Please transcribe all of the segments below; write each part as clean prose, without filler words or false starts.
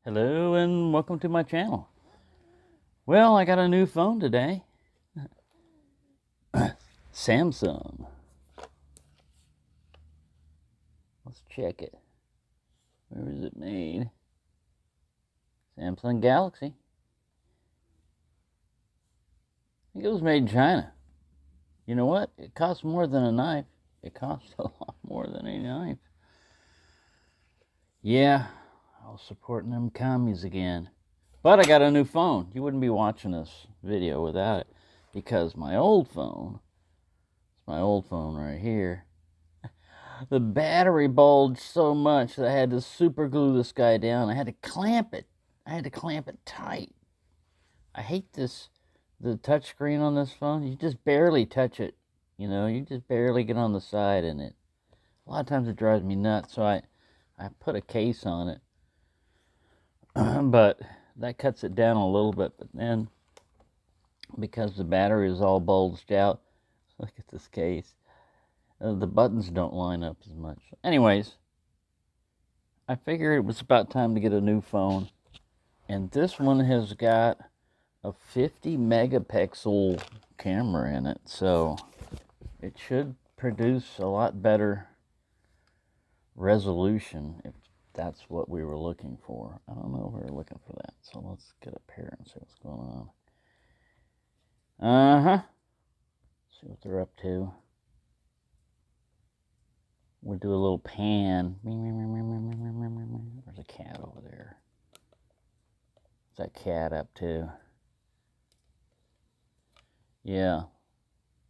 Hello and welcome to my channel. Well, I got a new phone today. Samsung. Let's check it. Where is it made? Samsung Galaxy. I think it was made in China. You know what? It costs more than a knife. It costs a lot more than a knife. Yeah, I was supporting them commies again. But I got a new phone. You wouldn't be watching this video without it. Because my old phone, it's my old phone right here, the battery bulged so much that I had to super glue this guy down. I had to clamp it. I had to clamp it tight. I hate this, the touch screen on this phone. You just barely touch it. You know, you just barely get on the side in it. A lot of times it drives me nuts, so I put a case on it. But that cuts it down a little bit. But then, because the battery is all bulged out, look at this case. The buttons don't line up as much. Anyways, I figured it was about time to get a new phone. And this one has got a 50 megapixel camera in it. So it should produce a lot better resolution if that's what we were looking for. I don't know if we were looking for that. So let's get up here and see what's going on. See what they're up to. We'll do a little pan. There's a cat over there. What's that cat up to? Yeah.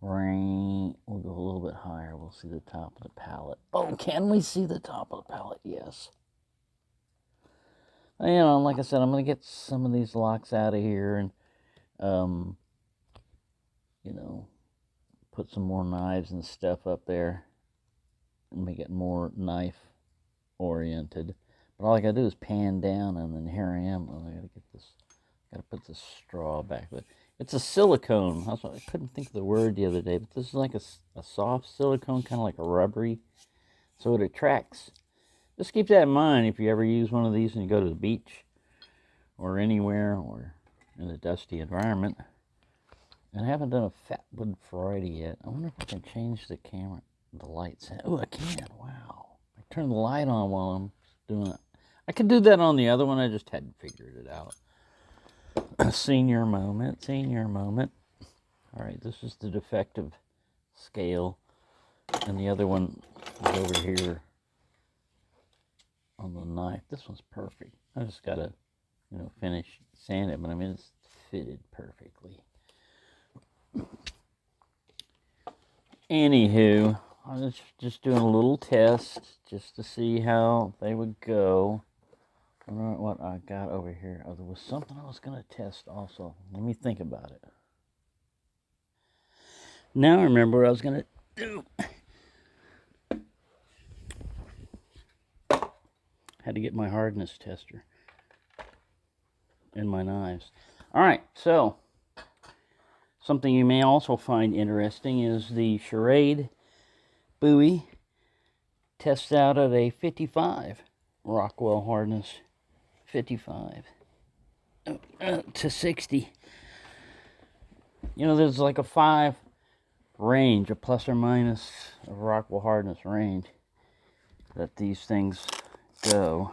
We'll go a little bit higher. We'll see the top of the palette. Oh, can we see the top of the palette? Yes. You know, like I said, I'm going to get some of these locks out of here and, you know, put some more knives and stuff up there. And make it more knife oriented. But all I gotta do is pan down, and then here I am. Oh, I gotta get this. Gotta put this straw back. But it's a silicone. I couldn't think of the word the other day. But this is like a soft silicone, kind of like a rubbery, so it attracts. Just keep that in mind if you ever use one of these and you go to the beach or anywhere or in a dusty environment. And I haven't done a Fatwood Friday yet. I wonder if I can change the camera. The lights. Oh, I can. Wow. I turn the light on while I'm doing it. I could do that on the other one. I just hadn't figured it out. Senior moment. Senior moment. All right, this is the defective scale. And the other one is over here on the knife. This one's perfect. I just got to, you know, finish sand it. But I mean, it's fitted perfectly. Anywho, I was just doing a little test just to see how they would go. I don't know what I got over here. Oh, there was something I was going to test also. Let me think about it. Now I remember what I was going to do. Had to get my hardness tester and my knives. All right, so something you may also find interesting is the Schrade Bowie tests out at a 55 Rockwell Hardness, 55 to 60. You know, there's like a 5 range, a plus or minus of Rockwell Hardness range that these things go.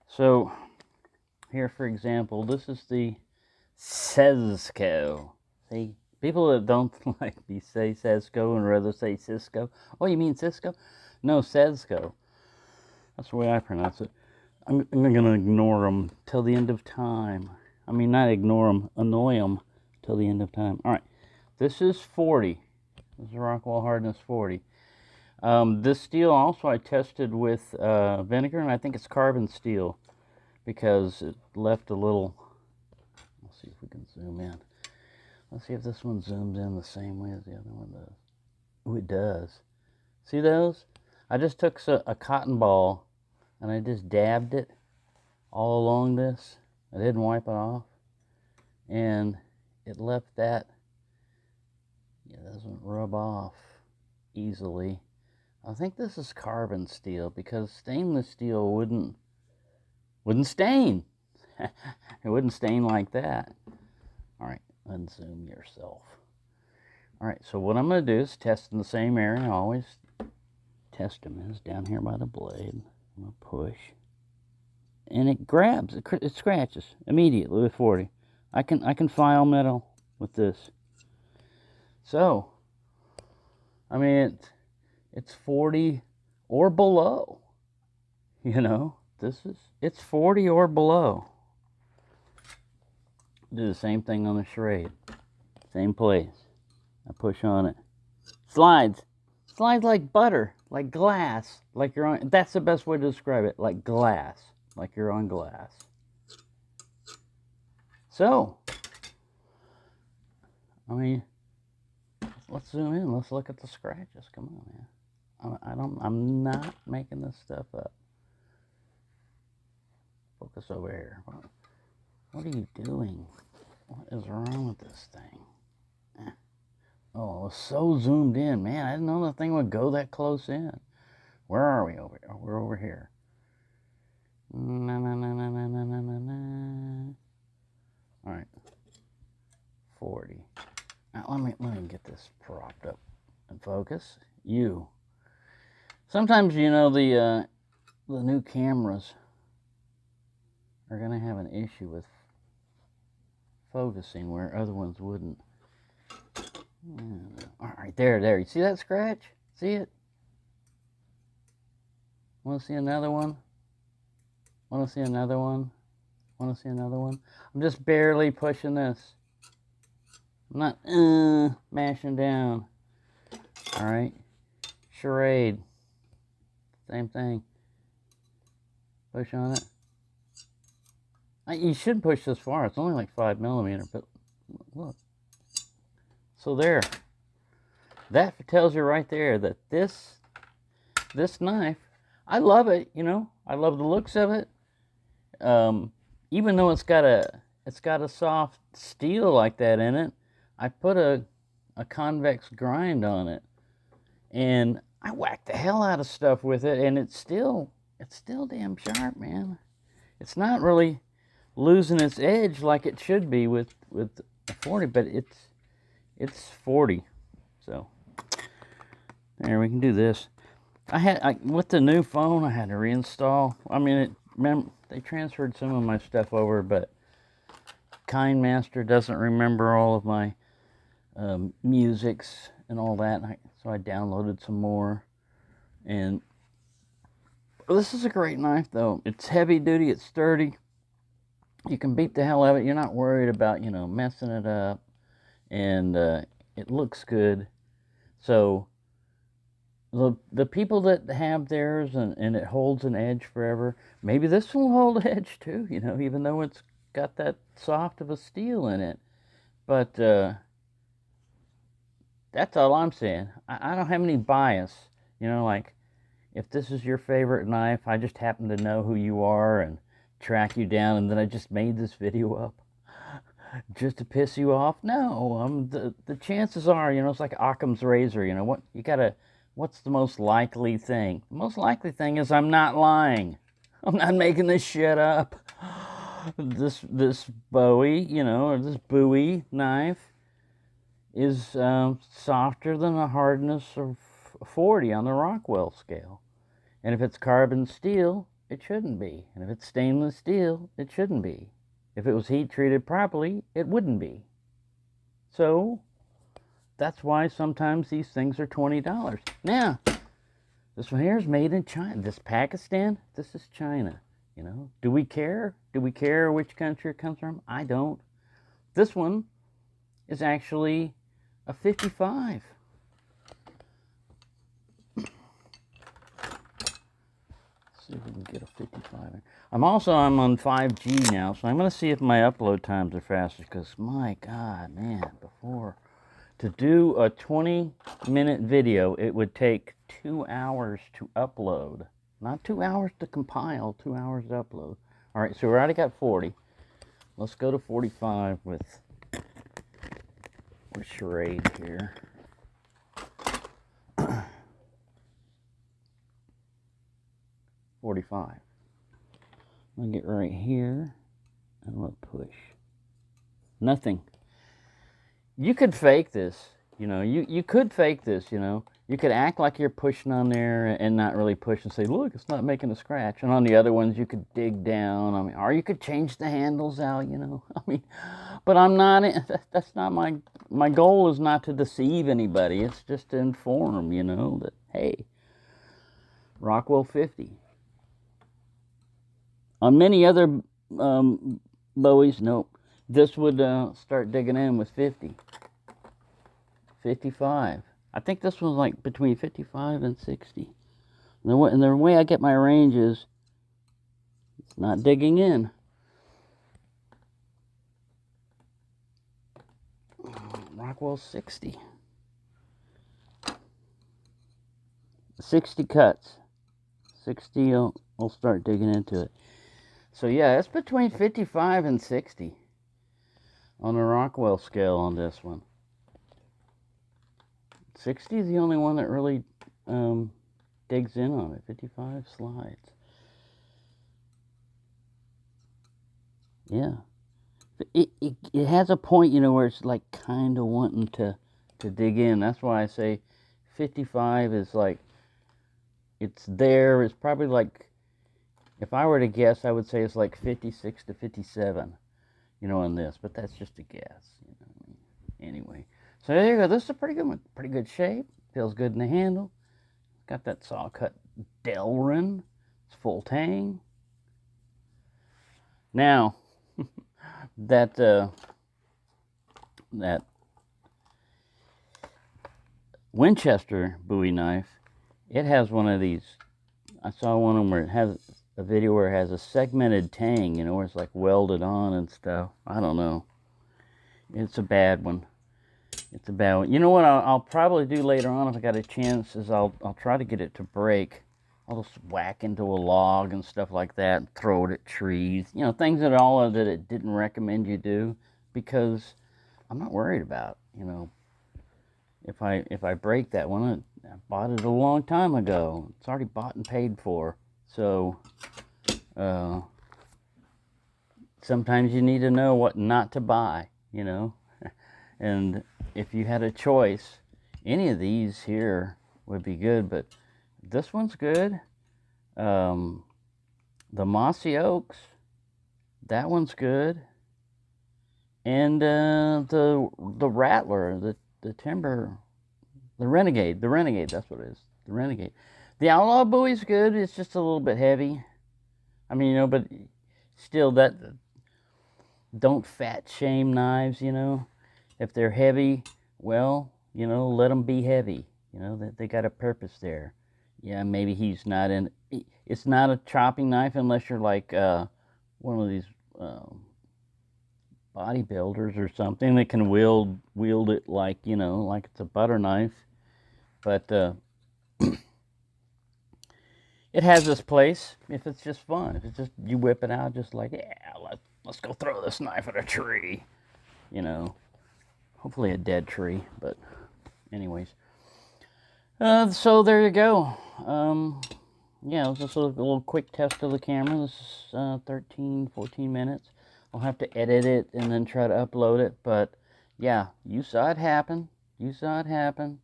So here, for example, this is the SZCO. See? People that don't like me say SZCO and rather say Cisco. Oh, you mean Cisco? No, SZCO. That's the way I pronounce it. I'm going to ignore them till the end of time. I mean, not ignore them, annoy them till the end of time. All right, this is 40. This is Rockwell Hardness 40. This steel also I tested with vinegar, and I think it's carbon steel because it left a little. Let's see if we can zoom in. Let's see if this one zooms in the same way as the other one does. Oh, it does. See those? I just took a cotton ball and I just dabbed it all along this. I didn't wipe it off. And it left that, it doesn't rub off easily. I think this is carbon steel because stainless steel wouldn't stain. It wouldn't stain like that. All right, unzoom yourself. All right, so what I'm going to do is test in the same area. I always test them is down here by the blade. I'm going to push. And it grabs, it scratches immediately with 40. I can file metal with this. So, I mean, it's 40 or below. You know, it's 40 or below. Do the same thing on the Schrade. Same place. I push on it. Slides. Slides like butter, like glass, like you're on, that's the best way to describe it, like glass, like you're on glass. So, I mean, let's zoom in. Let's look at the scratches. Come on, man. I'm not making this stuff up. Focus over here. What are you doing? What is wrong with this thing? Oh, it was so zoomed in, man. I didn't know the thing would go that close in. Where are we over here? Oh, we're over here. Na, na, na, na, na, na, na, na. All right. 40. Now let me get this propped up and focus. Sometimes, you know, the new cameras are gonna have an issue with focusing where other ones wouldn't. All right, there. You see that scratch? See it? Want to see another one? Want to see another one? Want to see another one? I'm just barely pushing this. I'm not mashing down. All right. Schrade. Same thing. Push on it. You should push this far. It's only like 5 millimeters, but look. So there. That tells you right there that this knife, I love it, you know. I love the looks of it. Even though it's got a soft steel like that in it, I put a convex grind on it, and I whacked the hell out of stuff with it, and it's still damn sharp, man. It's not really losing its edge like it should be with a 40, but it's 40. So there, we can do this. With the new phone, I had to reinstall. I mean, they transferred some of my stuff over, but KindMaster doesn't remember all of my musics and all that. So I downloaded some more. And this is a great knife, though. It's heavy duty. It's sturdy. You can beat the hell out of it. You're not worried about, you know, messing it up. And it looks good. So the people that have theirs and it holds an edge forever, maybe this will hold edge too, you know, even though it's got that soft of a steel in it. But that's all I'm saying. I don't have any bias, you know, like if this is your favorite knife, I just happen to know who you are and track you down, and then I just made this video up just to piss you off. No, the chances are, you know, it's like Occam's razor. You know what's the most likely thing? The most likely thing is I'm not lying. I'm not making this shit up. This Bowie, you know, or this Bowie knife is softer than a hardness of 40 on the Rockwell scale. And if it's carbon steel, it shouldn't be. And if it's stainless steel, it shouldn't be. If it was heat treated properly, it wouldn't be. So that's why sometimes these things are $20. Now, this one here is made in China. This Pakistan, this is China. You know, do we care? Do we care which country it comes from? I don't. This one is actually a 55. See if we can get a 55. I'm on 5G now, so I'm going to see if my upload times are faster, because my God, man, to do a 20-minute video, it would take 2 hours to upload. Not 2 hours to compile, 2 hours to upload. All right, so we already got 40. Let's go to 45 with Schrade here. 45. I'm going to get right here. I'm going to push. Nothing. You could fake this, you know. You could fake this, you know. You could act like you're pushing on there and not really push and say, look, it's not making a scratch. And on the other ones, you could dig down. I mean, or you could change the handles out, you know. I mean, but I'm not, that's not my goal is not to deceive anybody. It's just to inform, you know, that, hey, Rockwell 50. On many other Bowies, nope. This would start digging in with 50. 55. I think this one's like between 55 and 60. And the way I get my range is it's not digging in. Rockwell 60. 60 cuts. 60 will start digging into it. So yeah, it's between 55 and 60 on the Rockwell scale on this one. 60 is the only one that really digs in on it. 55 slides. Yeah. It has a point, you know, where it's like kind of wanting to dig in. That's why I say 55 is like, it's there. It's probably like, if I were to guess, I would say it's like 56 to 57, you know, on this. But that's just a guess, you know. Anyway. So there you go. This is a pretty good one. Pretty good shape. Feels good in the handle. Got that saw cut Delrin. It's full tang. Now, that Winchester Bowie knife, it has one of these. I saw one of them where it has a video where it has a segmented tang, you know, where it's like welded on and stuff. I don't know. It's a bad one. It's a bad one. You know what I'll probably do later on if I got a chance is I'll try to get it to break. I'll just whack into a log and stuff like that and throw it at trees. You know, things that it didn't recommend you do, because I'm not worried about, you know, if I break that one. I bought it a long time ago. It's already bought and paid for. So sometimes you need to know what not to buy, you know. And if you had a choice, any of these here would be good, but this one's good. The Mossy Oaks, that one's good. And the Rattler, the Timber, the Renegade, that's what it is, the Renegade. The Outlaw Bowie's good, it's just a little bit heavy. I mean, you know, but still, that, don't fat shame knives, you know. If they're heavy, well, you know, let them be heavy. You know, they got a purpose there. Yeah, maybe he's not in, it's not a chopping knife unless you're like one of these bodybuilders or something that can wield it like, you know, like it's a butter knife. But it has its place if it's just fun. If it's just, you whip it out just like, yeah, let's go throw this knife at a tree, you know. Hopefully a dead tree, but anyways. So there you go. Yeah, it was just a little quick test of the camera. This is 13, 14 minutes. I'll have to edit it and then try to upload it. But yeah, you saw it happen. You saw it happen.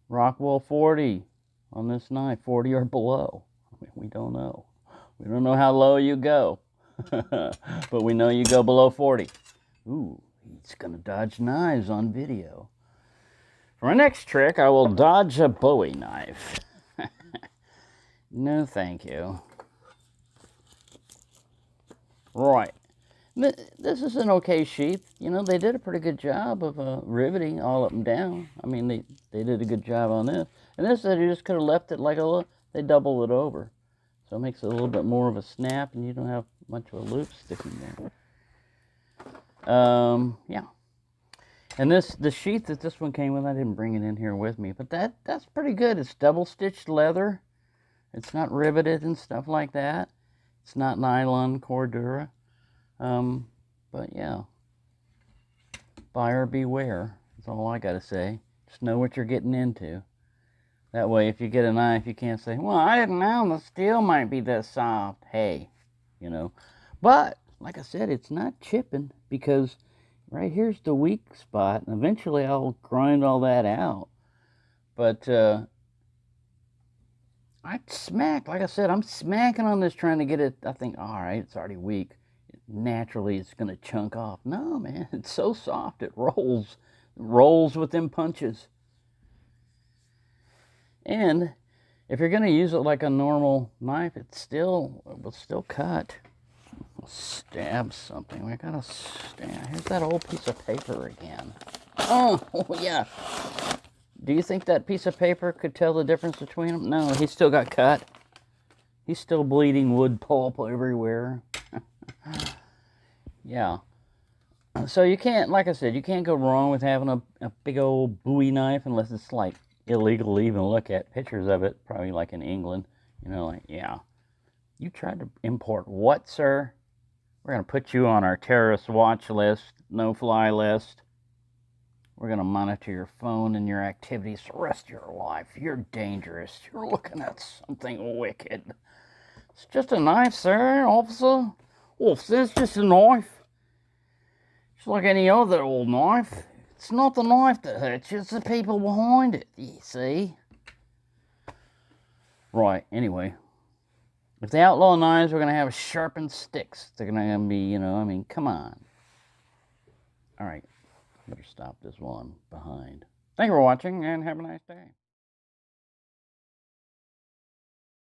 Rockwell 40 on this knife, 40 or below. I mean, we don't know. We don't know how low you go. But we know you go below 40. Ooh. He's going to dodge knives on video. For my next trick, I will dodge a Bowie knife. No, thank you. Right. This is an okay sheath. You know, they did a pretty good job of riveting all up and down. I mean, they did a good job on this. And this, they just could have left it like they double it over. So it makes it a little bit more of a snap, and you don't have much of a loop sticking there. Yeah. And the sheath that this one came with, I didn't bring it in here with me, but that's pretty good. It's double stitched leather. It's not riveted and stuff like that. It's not nylon Cordura. But yeah, buyer beware. That's all I gotta say. Just know what you're getting into. That way, if you get a knife, you can't say, well, I didn't know the steel might be this soft. Hey, you know. But, like I said, it's not chipping because right here's the weak spot. And eventually, I'll grind all that out. But I smacked, like I said, I'm smacking on this trying to get it. I think, all right, it's already weak. Naturally, it's going to chunk off. No, man, it's so soft. It rolls with them punches. And if you're going to use it like a normal knife, it will still cut. We'll stab something. We gotta stab. Here's that old piece of paper again. Oh, yeah. Do you think that piece of paper could tell the difference between them? No, he still got cut. He's still bleeding wood pulp everywhere. Yeah. So you can't, like I said, you can't go wrong with having a big old Bowie knife unless it's like illegal to even look at pictures of it, probably like in England. You know, like, yeah. You tried to import what, sir? We're going to put you on our terrorist watch list, no-fly list. We're going to monitor your phone and your activities the rest of your life. You're dangerous. You're looking at something wicked. It's just a knife, sir, officer. Officer, it's just a knife. It's like any other old knife. It's not the knife that hurts you, it's the people behind it, you see. Right, anyway. If they outlaw knives, we're going to have sharpened sticks. They're going to be, you know, I mean, come on. All right. Better stop this while I'm behind. Thank you for watching, and have a nice day.